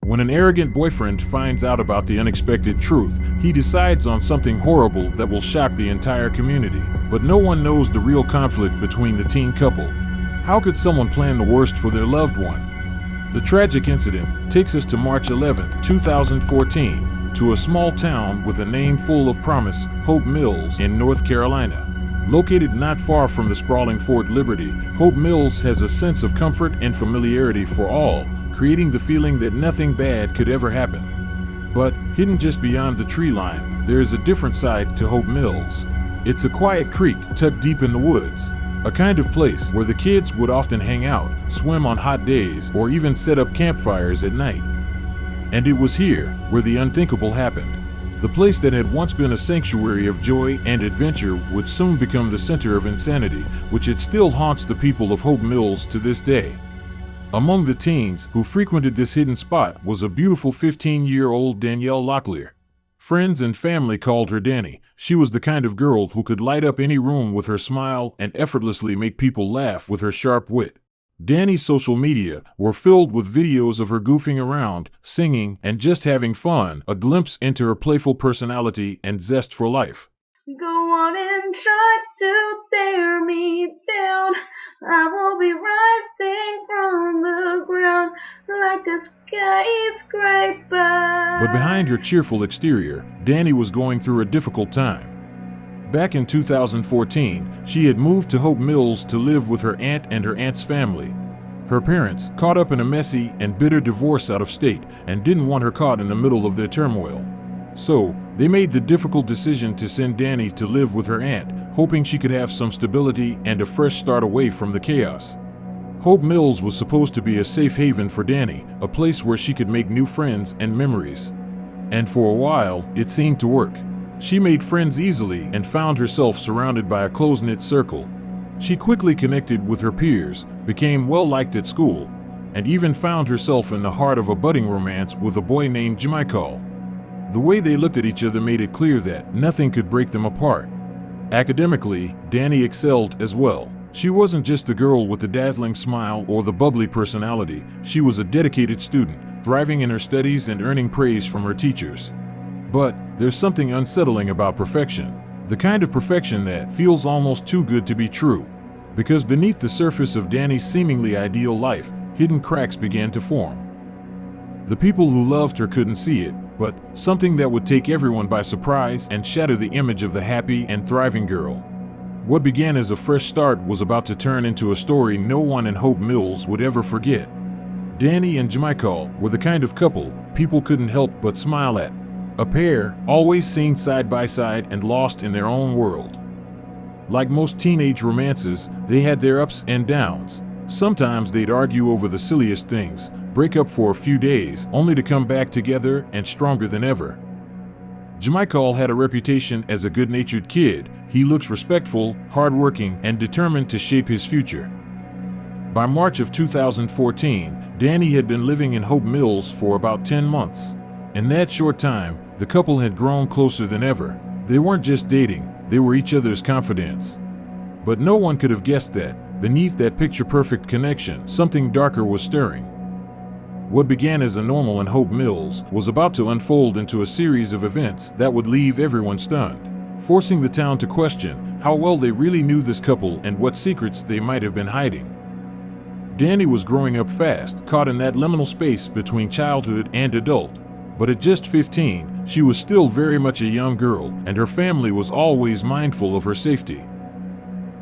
When an arrogant boyfriend finds out about the unexpected truth, he decides on something horrible that will shock the entire community. But no one knows the real conflict between the teen couple. How could someone plan the worst for their loved one? The tragic incident takes us to March 11, 2014, to a small town with a name full of promise, Hope Mills in North Carolina. Located not far from the sprawling Fort Liberty, Hope Mills has a sense of comfort and familiarity for all, creating the feeling that nothing bad could ever happen. But hidden just beyond the tree line, there is a different side to Hope Mills. It's a quiet creek tucked deep in the woods, a kind of place where the kids would often hang out, swim on hot days, or even set up campfires at night. And it was here where the unthinkable happened. The place that had once been a sanctuary of joy and adventure would soon become the center of insanity, which it still haunts the people of Hope Mills to this day. Among the teens who frequented this hidden spot was a beautiful 15-year-old Danielle Locklear. Friends and family called her Danny. She was the kind of girl who could light up any room with her smile and effortlessly make people laugh with her sharp wit. Danny's social media were filled with videos of her goofing around, singing, and just having fun, a glimpse into her playful personality and zest for life. Go on and try to tear me down. I will be rising from the ground like a skyscraper. But behind her cheerful exterior, Danny was going through a difficult time. Back in 2014, she had moved to Hope Mills to live with her aunt and her aunt's family. Her parents, caught up in a messy and bitter divorce out of state, and didn't want her caught in the middle of their turmoil. So, they made the difficult decision to send Danny to live with her aunt, hoping she could have some stability and a fresh start away from the chaos. Hope Mills was supposed to be a safe haven for Danny, a place where she could make new friends and memories. And for a while, it seemed to work. She made friends easily and found herself surrounded by a close-knit circle. She quickly connected with her peers, became well-liked at school, and even found herself in the heart of a budding romance with a boy named Michael. The way they looked at each other made it clear that nothing could break them apart. Academically, Danny excelled as well. She wasn't just the girl with the dazzling smile or the bubbly personality. She was a dedicated student, thriving in her studies and earning praise from her teachers. But there's something unsettling about perfection, the kind of perfection that feels almost too good to be true. Because beneath the surface of Danny's seemingly ideal life, hidden cracks began to form. The people who loved her couldn't see it, but something that would take everyone by surprise and shatter the image of the happy and thriving girl. What began as a fresh start was about to turn into a story no one in Hope Mills would ever forget. Danny and Michael were the kind of couple people couldn't help but smile at. A pair, always seen side by side and lost in their own world. Like most teenage romances, they had their ups and downs. Sometimes they'd argue over the silliest things, break up for a few days, only to come back together and stronger than ever. Michael had a reputation as a good-natured kid. He looks respectful, hardworking, and determined to shape his future. By March of 2014, Danny had been living in Hope Mills for about 10 months. In that short time, the couple had grown closer than ever. They weren't just dating, they were each other's confidants. But no one could have guessed that, beneath that picture-perfect connection, something darker was stirring. What began as a normal in Hope Mills was about to unfold into a series of events that would leave everyone stunned, forcing the town to question how well they really knew this couple and what secrets they might have been hiding. Danny was growing up fast, caught in that liminal space between childhood and adult. But at just 15, she was still very much a young girl, and her family was always mindful of her safety.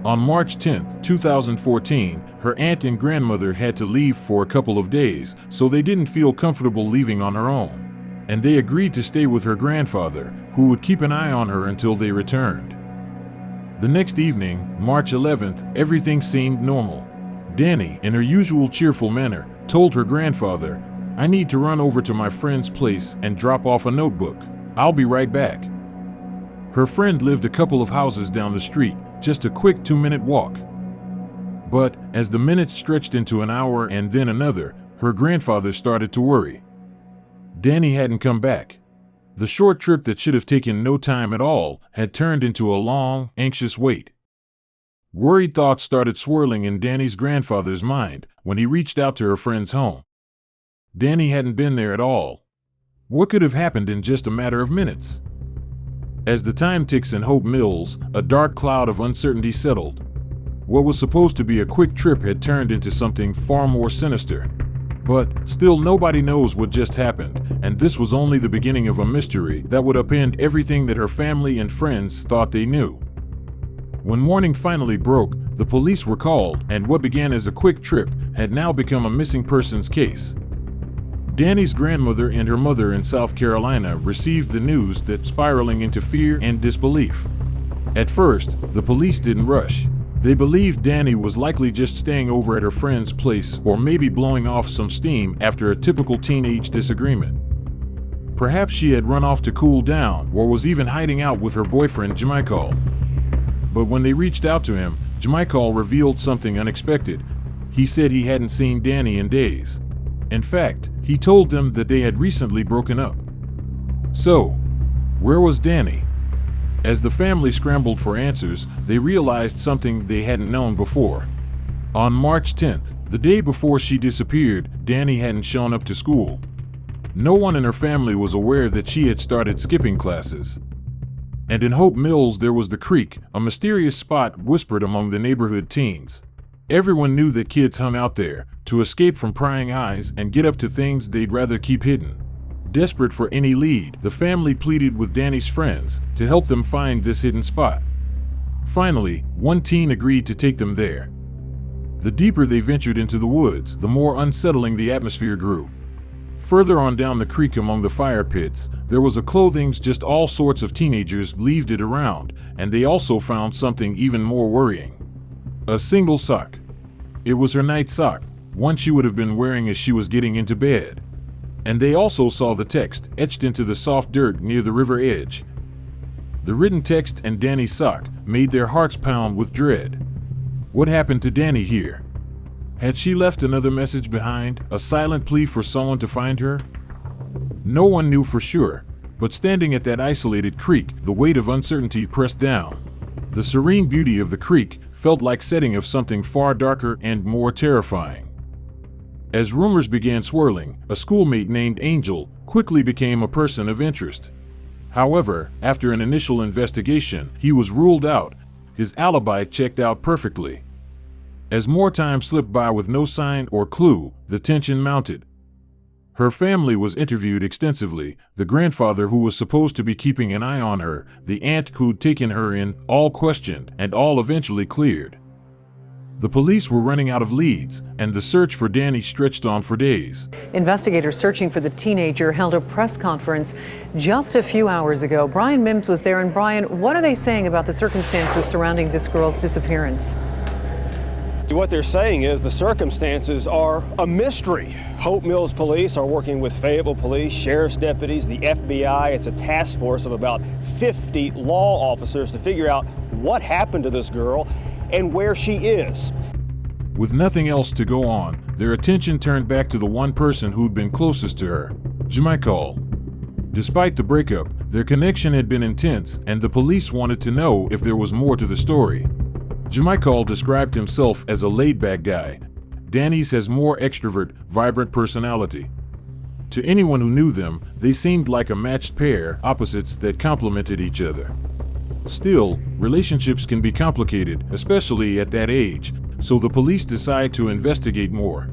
On March 10, 2014, her aunt and grandmother had to leave for a couple of days, so they didn't feel comfortable leaving on her own. And they agreed to stay with her grandfather, who would keep an eye on her until they returned. The next evening, March 11th, everything seemed normal. Danny, in her usual cheerful manner, told her grandfather, "I need to run over to my friend's place and drop off a notebook. I'll be right back." Her friend lived a couple of houses down the street, just a quick 2-minute walk. But as the minutes stretched into an hour and then another, her grandfather started to worry. Danny hadn't come back. The short trip that should have taken no time at all had turned into a long, anxious wait. Worried thoughts started swirling in Danny's grandfather's mind when he reached out to her friend's home. Danny hadn't been there at all. What could have happened in just a matter of minutes? As the time ticks in Hope Mills, a dark cloud of uncertainty settled. What was supposed to be a quick trip had turned into something far more sinister. But still, nobody knows what just happened, and this was only the beginning of a mystery that would upend everything that her family and friends thought they knew. When morning finally broke, the police were called, and what began as a quick trip had now become a missing persons case. Danny's grandmother and her mother in South Carolina received the news that spiraling into fear and disbelief. At first, the police didn't rush. They believed Danny was likely just staying over at her friend's place or maybe blowing off some steam after a typical teenage disagreement. Perhaps she had run off to cool down or was even hiding out with her boyfriend Jamichael. But when they reached out to him, Jamichael revealed something unexpected. He said he hadn't seen Danny in days. In fact, he told them that they had recently broken up. So, where was Danny? As the family scrambled for answers, they realized something they hadn't known before. On March 10th, the day before she disappeared, Danny hadn't shown up to school. No one in her family was aware that she had started skipping classes. And in Hope Mills there was the creek, a mysterious spot whispered among the neighborhood teens. Everyone knew that kids hung out there to escape from prying eyes and get up to things they'd rather keep hidden. Desperate for any lead, the family pleaded with Danny's friends to help them find this hidden spot. Finally, one teen agreed to take them there. The deeper they ventured into the woods, the more unsettling the atmosphere grew. Further on down the creek among the fire pits, there was a clothings just all sorts of teenagers leaved it around, and they also found something even more worrying. A single sock. It was her night sock, one she would have been wearing as she was getting into bed. And they also saw the text etched into the soft dirt near the river edge. The written text and Danny's sock made their hearts pound with dread. What happened to Danny here? Had she left another message behind, a silent plea for someone to find her? No one knew for sure, but standing at that isolated creek, the weight of uncertainty pressed down. The serene beauty of the creek felt like setting of something far darker and more terrifying. As rumors began swirling, a schoolmate named Angel quickly became a person of interest. However, after an initial investigation, he was ruled out. His alibi checked out perfectly. As more time slipped by with no sign or clue, the tension mounted. Her family was interviewed extensively, the grandfather who was supposed to be keeping an eye on her, the aunt who'd taken her in, all questioned, and all eventually cleared. The police were running out of leads, and the search for Danny stretched on for days. Investigators searching for the teenager held a press conference just a few hours ago. Brian Mims was there. And Brian, what are they saying about the circumstances surrounding this girl's disappearance? What they're saying is the circumstances are a mystery. Hope Mills police are working with Fayetteville police, sheriff's deputies, the FBI. It's a task force of about 50 law officers to figure out what happened to this girl and where she is. With nothing else to go on, their attention turned back to the one person who'd been closest to her, Jamichael. Despite the breakup, their connection had been intense, and the police wanted to know if there was more to the story. Jamichael described himself as a laid-back guy. Danny's has more extrovert, vibrant personality. To anyone who knew them, they seemed like a matched pair, opposites that complemented each other. Still, relationships can be complicated, especially at that age, so the police decide to investigate more.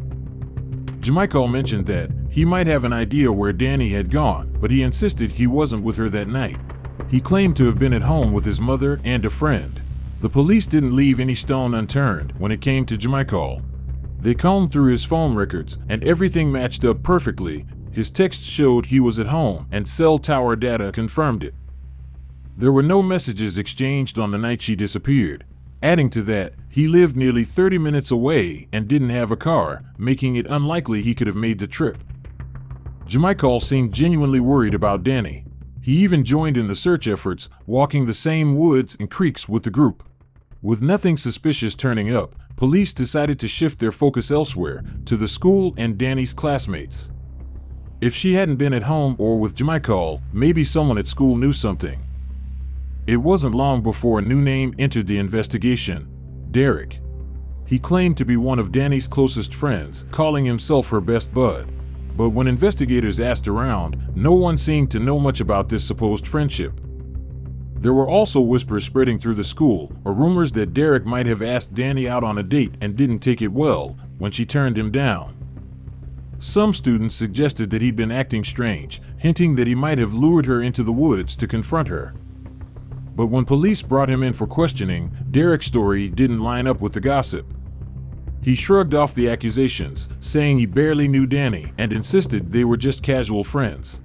Jamichael mentioned that he might have an idea where Danny had gone, but he insisted he wasn't with her that night. He claimed to have been at home with his mother and a friend. The police didn't leave any stone unturned when it came to Jamichael. They combed through his phone records, and everything matched up perfectly. His texts showed he was at home, and cell tower data confirmed it. There were no messages exchanged on the night she disappeared. Adding to that, he lived nearly 30 minutes away and didn't have a car, making it unlikely he could have made the trip. Jamichael seemed genuinely worried about Danny. He even joined in the search efforts, walking the same woods and creeks with the group. With nothing suspicious turning up, police decided to shift their focus elsewhere, to the school and Danny's classmates. If she hadn't been at home or with Jamichael, maybe someone at school knew something. It wasn't long before a new name entered the investigation: Derek. He claimed to be one of Danny's closest friends, calling himself her best bud. But when investigators asked around, no one seemed to know much about this supposed friendship. There were also whispers spreading through the school, or rumors that Derek might have asked Danny out on a date and didn't take it well when she turned him down. Some students suggested that he'd been acting strange, hinting that he might have lured her into the woods to confront her. But when police brought him in for questioning, Derek's story didn't line up with the gossip. He shrugged off the accusations, saying he barely knew Danny and insisted they were just casual friends.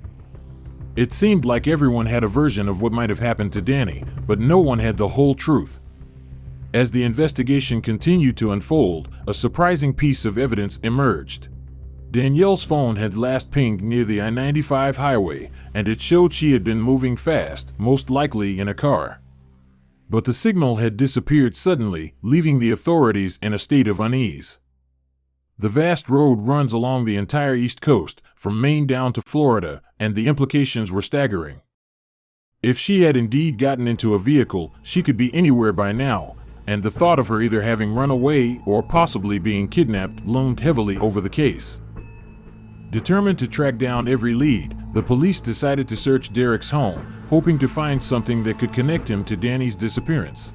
It seemed like everyone had a version of what might have happened to Danny, but no one had the whole truth. As the investigation continued to unfold, a surprising piece of evidence emerged. Danielle's phone had last pinged near the I-95 highway, and it showed she had been moving fast, most likely in a car. But the signal had disappeared suddenly, leaving the authorities in a state of unease. The vast road runs along the entire East Coast, from Maine down to Florida, and the implications were staggering. If she had indeed gotten into a vehicle, she could be anywhere by now, and the thought of her either having run away or possibly being kidnapped loomed heavily over the case. Determined to track down every lead, the police decided to search Derek's home, hoping to find something that could connect him to Danny's disappearance.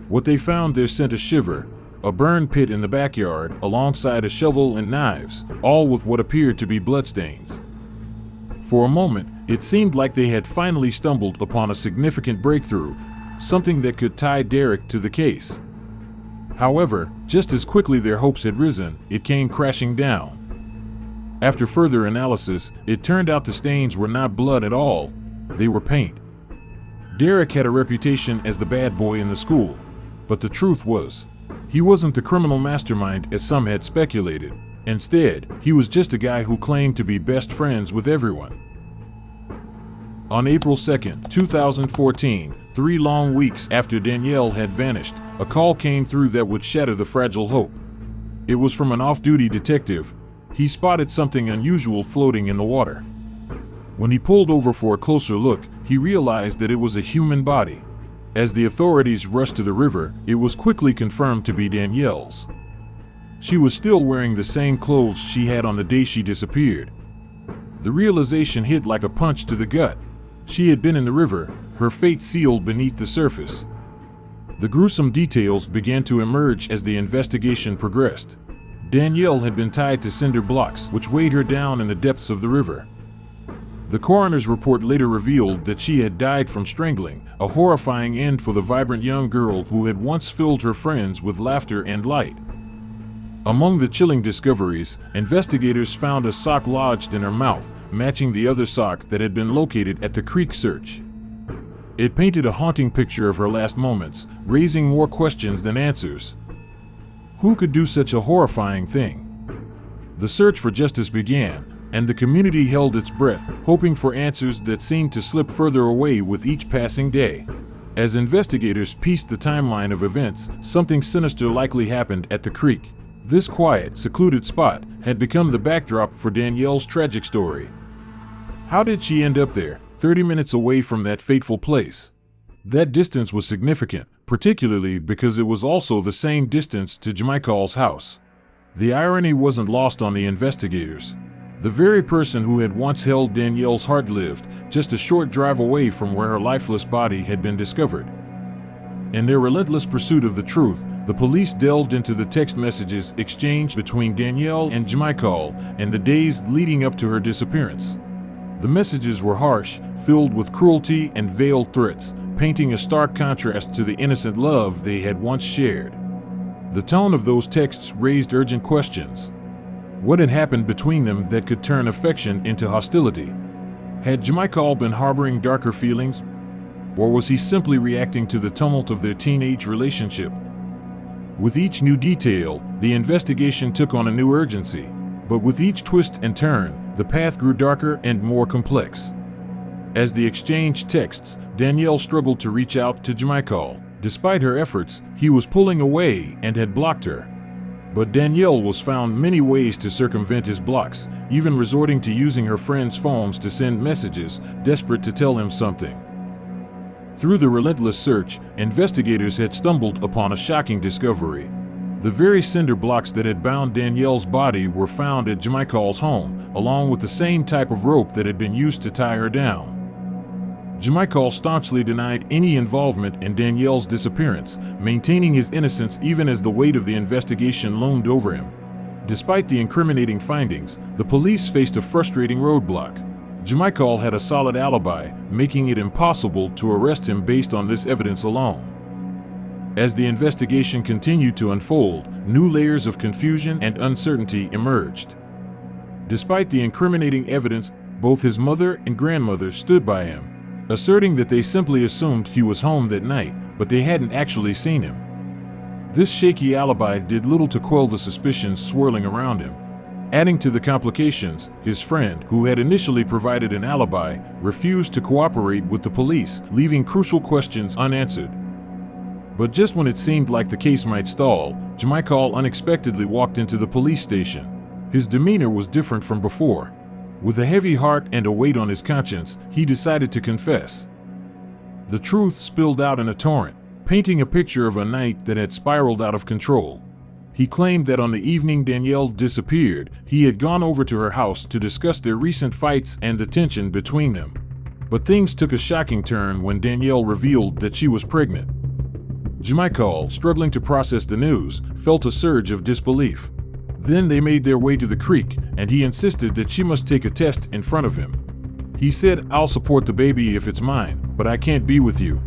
What they found there sent a shiver: a burn pit in the backyard, alongside a shovel and knives, all with what appeared to be bloodstains. For a moment, it seemed like they had finally stumbled upon a significant breakthrough, something that could tie Derek to the case. However, just as quickly their hopes had risen, it came crashing down. After further analysis, it turned out the stains were not blood at all, they were paint. Derek had a reputation as the bad boy in the school, but the truth was, he wasn't the criminal mastermind as some had speculated. Instead, he was just a guy who claimed to be best friends with everyone. On April 2nd, 2014, 3 long weeks after Danielle had vanished, a call came through that would shatter the fragile hope. It was from an off-duty detective. He spotted something unusual floating in the water. When he pulled over for a closer look, he realized that it was a human body. As the authorities rushed to the river, it was quickly confirmed to be Danielle's. She was still wearing the same clothes she had on the day she disappeared. The realization hit like a punch to the gut. She had been in the river, her fate sealed beneath the surface. The gruesome details began to emerge as the investigation progressed. Danielle had been tied to cinder blocks, which weighed her down in the depths of the river. The coroner's report later revealed that she had died from strangling, a horrifying end for the vibrant young girl who had once filled her friends with laughter and light. Among the chilling discoveries, investigators found a sock lodged in her mouth, matching the other sock that had been located at the creek search. It painted a haunting picture of her last moments, raising more questions than answers. Who could do such a horrifying thing? The search for justice began, and the community held its breath, hoping for answers that seemed to slip further away with each passing day. As investigators pieced the timeline of events, something sinister likely happened at the creek. This quiet, secluded spot had become the backdrop for Danielle's tragic story. How did she end up there, 30 minutes away from that fateful place? That distance was significant, particularly because it was also the same distance to Jamichael's house. The irony wasn't lost on the investigators. The very person who had once held Danielle's heart lived just a short drive away from where her lifeless body had been discovered. In their relentless pursuit of the truth, the police delved into the text messages exchanged between Danielle and Jamichael in the days leading up to her disappearance. The messages were harsh, filled with cruelty and veiled threats, painting a stark contrast to the innocent love they had once shared. The tone of those texts raised urgent questions. What had happened between them that could turn affection into hostility? Had Jamichael been harboring darker feelings? Or was he simply reacting to the tumult of their teenage relationship? With each new detail, the investigation took on a new urgency. But with each twist and turn, the path grew darker and more complex. As they exchanged texts, Danielle struggled to reach out to Jamichael. Despite her efforts, he was pulling away and had blocked her. But Danielle was found many ways to circumvent his blocks, even resorting to using her friends' phones to send messages, desperate to tell him something. Through the relentless search, investigators had stumbled upon a shocking discovery. The very cinder blocks that had bound Danielle's body were found at Jamichael's home, along with the same type of rope that had been used to tie her down. Jamichael staunchly denied any involvement in Danielle's disappearance, maintaining his innocence even as the weight of the investigation loomed over him. Despite the incriminating findings, the police faced a frustrating roadblock. Jamichael had a solid alibi, making it impossible to arrest him based on this evidence alone. As the investigation continued to unfold, new layers of confusion and uncertainty emerged. Despite the incriminating evidence, both his mother and grandmother stood by him, asserting that they simply assumed he was home that night, but they hadn't actually seen him. This shaky alibi did little to quell the suspicions swirling around him. Adding to the complications, his friend, who had initially provided an alibi, refused to cooperate with the police, leaving crucial questions unanswered. But just when it seemed like the case might stall, Jamichael unexpectedly walked into the police station. His demeanor was different from before. With a heavy heart and a weight on his conscience, he decided to confess. The truth spilled out in a torrent, painting a picture of a night that had spiraled out of control. He claimed that on the evening Danielle disappeared, he had gone over to her house to discuss their recent fights and the tension between them. But things took a shocking turn when Danielle revealed that she was pregnant. Jamichael, struggling to process the news, felt a surge of disbelief. Then they made their way to the creek, and he insisted that she must take a test in front of him. He said, "I'll support the baby if it's mine, but I can't be with you."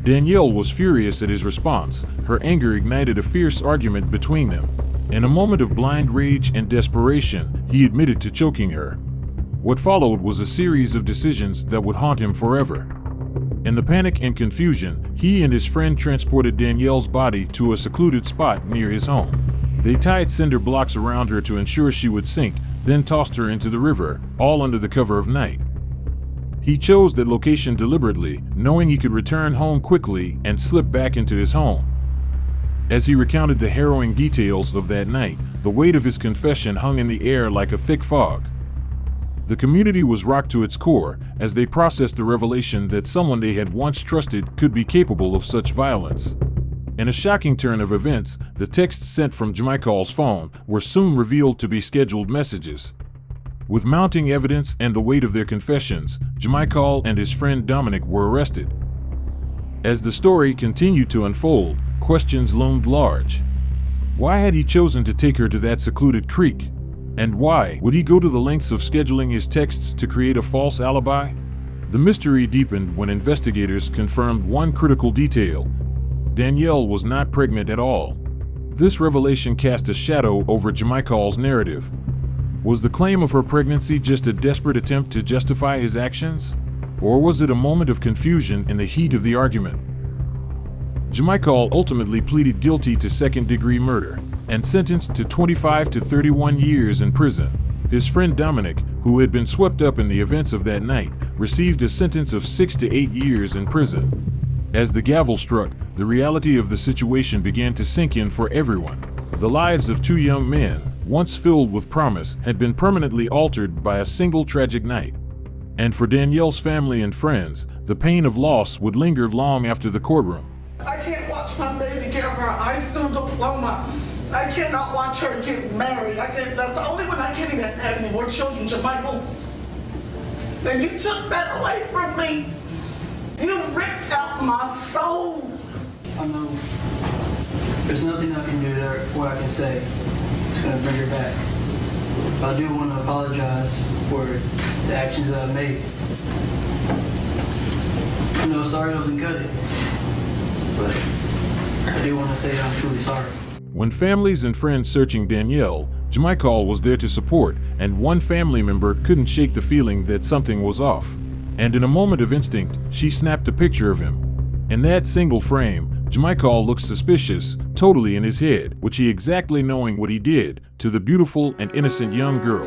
Danielle was furious at his response. Her anger ignited a fierce argument between them. In a moment of blind rage and desperation, he admitted to choking her. What followed was a series of decisions that would haunt him forever. In the panic and confusion, he and his friend transported Danielle's body to a secluded spot near his home. They tied cinder blocks around her to ensure she would sink, then tossed her into the river, all under the cover of night. He chose that location deliberately, knowing he could return home quickly and slip back into his home. As he recounted the harrowing details of that night, the weight of his confession hung in the air like a thick fog. The community was rocked to its core as they processed the revelation that someone they had once trusted could be capable of such violence. In a shocking turn of events, the texts sent from Jamichael's phone were soon revealed to be scheduled messages. With mounting evidence and the weight of their confessions, Jamichael and his friend Dominic were arrested. As the story continued to unfold, questions loomed large. Why had he chosen to take her to that secluded creek? And why would he go to the lengths of scheduling his texts to create a false alibi? The mystery deepened when investigators confirmed one critical detail: Danielle was not pregnant at all. This revelation cast a shadow over Jamichael's narrative. Was the claim of her pregnancy just a desperate attempt to justify his actions? Or was it a moment of confusion in the heat of the argument? Jamichael ultimately pleaded guilty to second-degree murder and sentenced to 25 to 31 years in prison. His friend Dominic, who had been swept up in the events of that night, received a sentence of 6 to 8 years in prison. As the gavel struck, the reality of the situation began to sink in for everyone. The lives of two young men, once filled with promise, had been permanently altered by a single tragic night. And for Danielle's family and friends, the pain of loss would linger long after the courtroom. I can't watch my baby get her high school diploma. I cannot watch her get married. That's the only one I can't even have any more children, Jamichael. And you took that away from me. You ripped out my soul. I know there's nothing I can do there or I can say that's going to bring her back. But I do want to apologize for the actions that I made. You know, sorry doesn't cut it, but I do want to say I'm truly sorry. When families and friends searching Danielle, Jamichael was there to support, and one family member couldn't shake the feeling that something was off. And in a moment of instinct, she snapped a picture of him. In that single frame, Jamichael looked suspicious, totally in his head, which he exactly knowing what he did to the beautiful and innocent young girl.